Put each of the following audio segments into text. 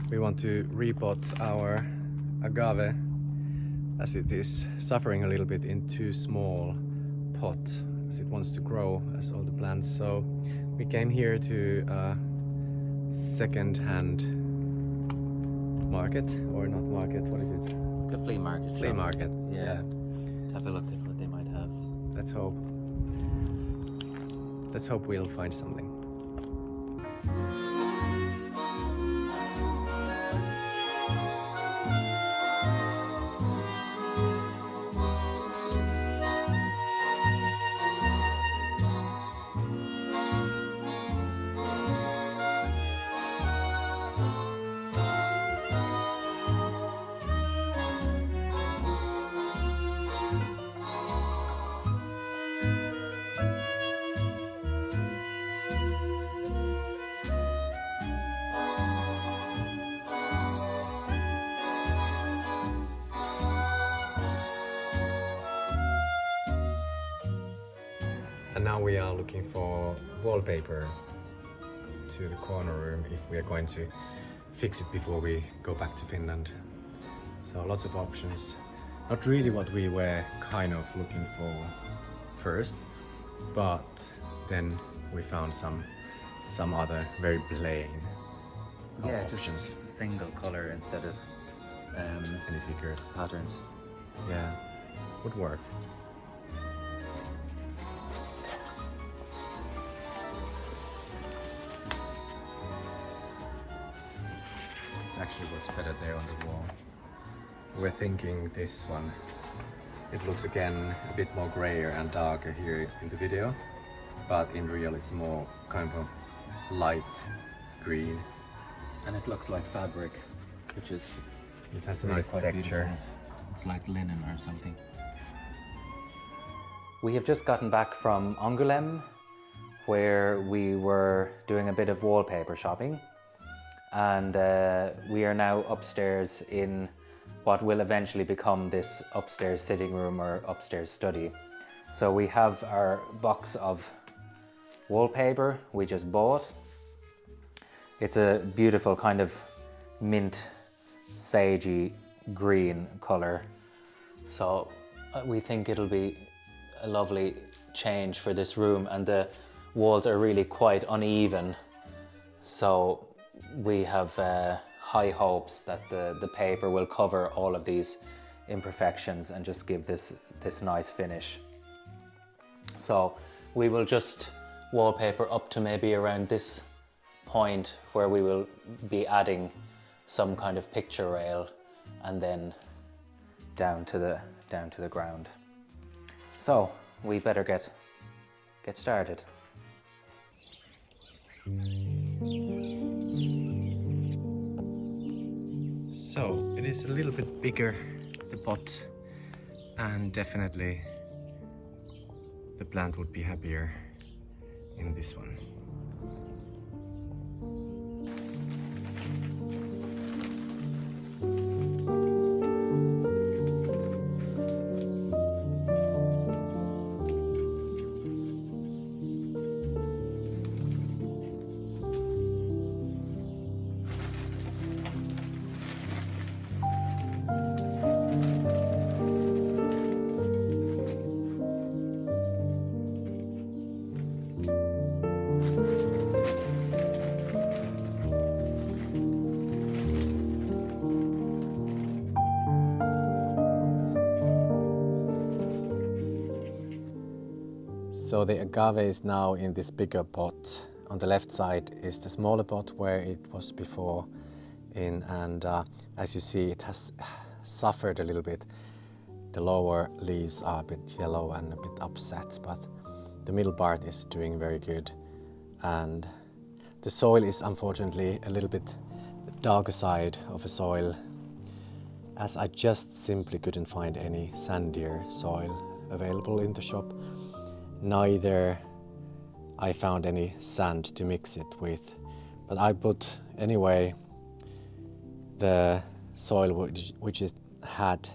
We want to repot our agave as it is suffering a little bit in too small pot as it wants to grow as all the plants. So we came here to a second-hand market, or not market, what is it? A flea market. Flea market, yeah. To have a look at what they might have. Let's hope. Let's hope we'll find something. And now we are looking for wallpaper to the corner room if we are going to fix it before we go back to Finland. So lots of options. Not really what we were kind of looking for first, but then we found some other very plain options. Just a single color instead of Any figures. patterns. Yeah, would work. This actually works better there on the wall. We're thinking this one. It looks again a bit more grayer and darker here in the video, but in real it's more kind of light green. And it looks like fabric, which is It has a really nice quite texture. beautiful. It's like linen or something. We have just gotten back from Angoulême, where we were doing a bit of wallpaper shopping, and we are now upstairs in what will eventually become this upstairs sitting room or upstairs study. So we have our box of wallpaper we just bought. It's a beautiful kind of mint sagey green color, so we think it'll be a lovely change for this room, and the walls are really quite uneven, so we have high hopes that the paper will cover all of these imperfections and just give this nice finish. So we will just wallpaper up to maybe around this point where we will be adding some kind of picture rail, and then down to the ground. So we better get started. So it is a little bit bigger, the pot, and definitely the plant would be happier in this one. So the agave is now in this bigger pot. On the left side is the smaller pot where it was before in, and as you see, it has suffered a little bit. The lower leaves are a bit yellow and a bit upset, but the middle part is doing very good. And the soil is unfortunately a little bit darker side of a soil, as I just simply couldn't find any sandier soil available in the shop. Neither I found any sand to mix it with, but I put anyway the soil which it had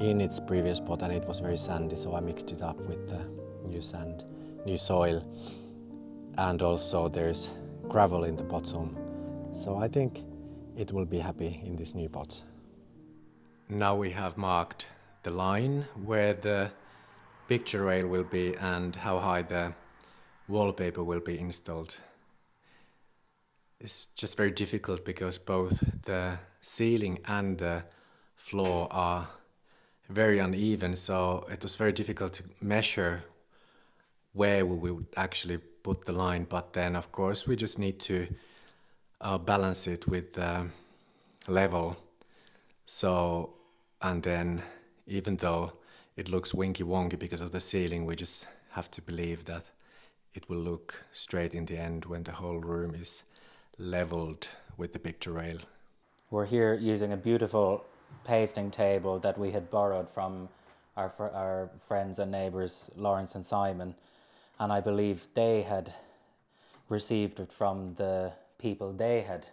in its previous pot, and it was very sandy, so I mixed it up with the new soil, and also there's gravel in the bottom. So I think it will be happy in this new pot. Now we have marked the line where the picture rail will be and how high the wallpaper will be installed. It's just very difficult because both the ceiling and the floor are very uneven, so it was very difficult to measure where we would actually put the line, but then of course we just need to balance it with the level. So, and then even though it looks winky wonky because of the ceiling, we just have to believe that it will look straight in the end when the whole room is leveled with the picture rail. We're here using a beautiful pasting table that we had borrowed from our friends and neighbours Lawrence and Simon, and I believe they had received it from the people they had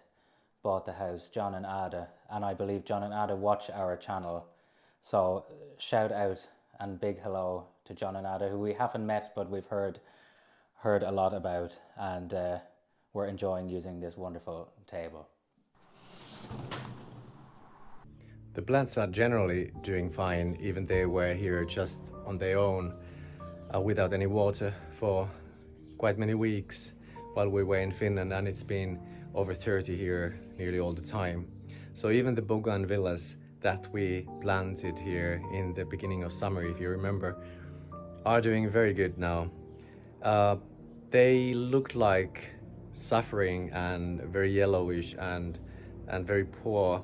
bought the house, John and Ada, and I believe John and Ada watch our channel. So shout out and big hello to John and Ada, who we haven't met but we've heard a lot about, and we're enjoying using this wonderful table. The plants are generally doing fine, even they were here just on their own without any water for quite many weeks while we were in Finland, and it's been over 30 here nearly all the time. So even the bougainvilleas that we planted here in the beginning of summer, if you remember, are doing very good now. They looked like suffering and very yellowish and very poor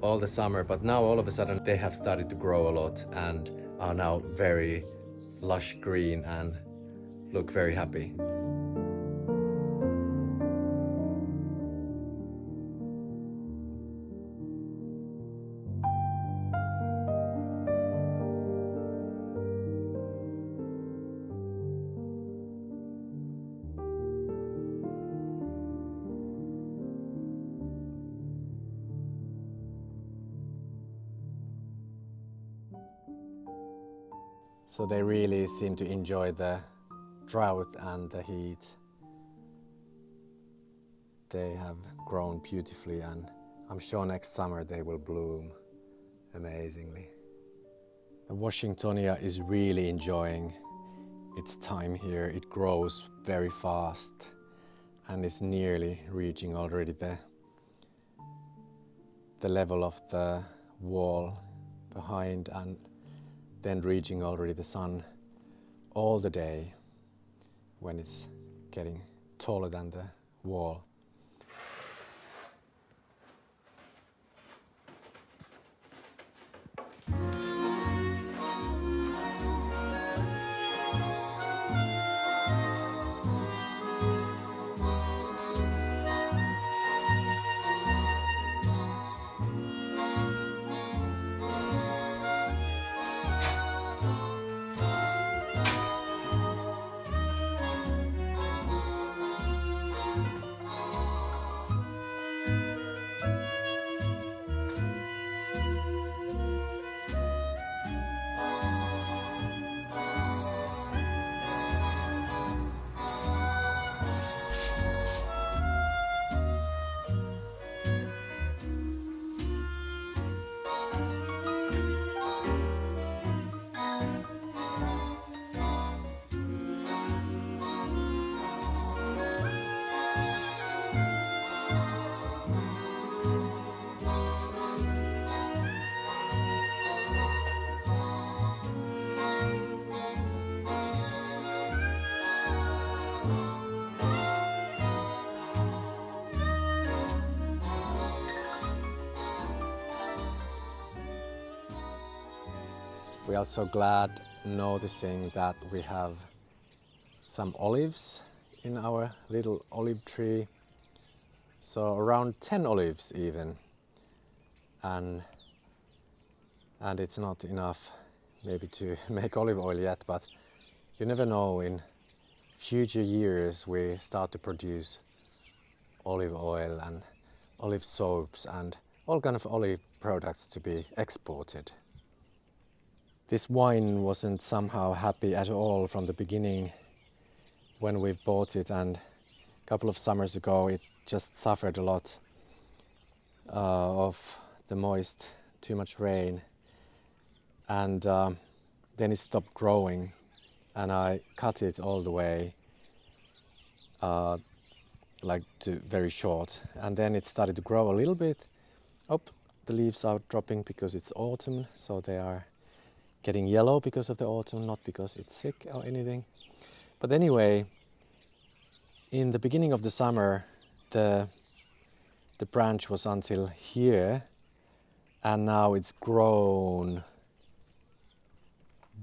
all the summer, but now all of a sudden they have started to grow a lot and are now very lush green and look very happy. So they really seem to enjoy the drought and the heat. They have grown beautifully, and I'm sure next summer they will bloom amazingly. The Washingtonia is really enjoying its time here. It grows very fast and is nearly reaching already the level of the wall behind, and then reaching already the sun all the day when it's getting taller than the wall. We are so glad noticing that we have some olives in our little olive tree. So around 10 olives even. And it's not enough maybe to make olive oil yet, but you never know, in future years we start to produce olive oil and olive soaps and all kind of olive products to be exported. This wine wasn't somehow happy at all from the beginning when we bought it, and a couple of summers ago it just suffered a lot. of the moist, too much rain, and then it stopped growing, and I cut it all the way, like to very short, and then it started to grow a little bit. Oh, the leaves are dropping because it's autumn, so they are getting yellow because of the autumn, not because it's sick or anything. But anyway, in the beginning of the summer, the branch was until here, and now it's grown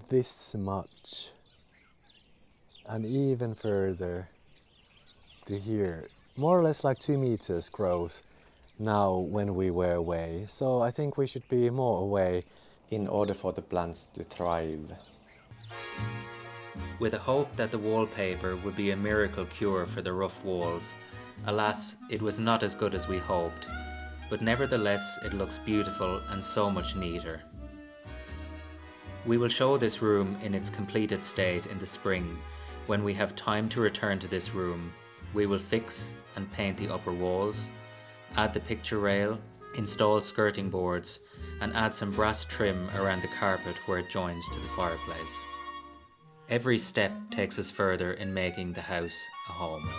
this much and even further to here. More or less like 2 meters growth now when we were away. So I think we should be more away in order for the plants to thrive. With a hope that the wallpaper would be a miracle cure for the rough walls, alas, it was not as good as we hoped, but nevertheless it looks beautiful and so much neater. We will show this room in its completed state in the spring. When we have time to return to this room, we will fix and paint the upper walls, add the picture rail, install skirting boards, and add some brass trim around the carpet where it joins to the fireplace. Every step takes us further in making the house a home.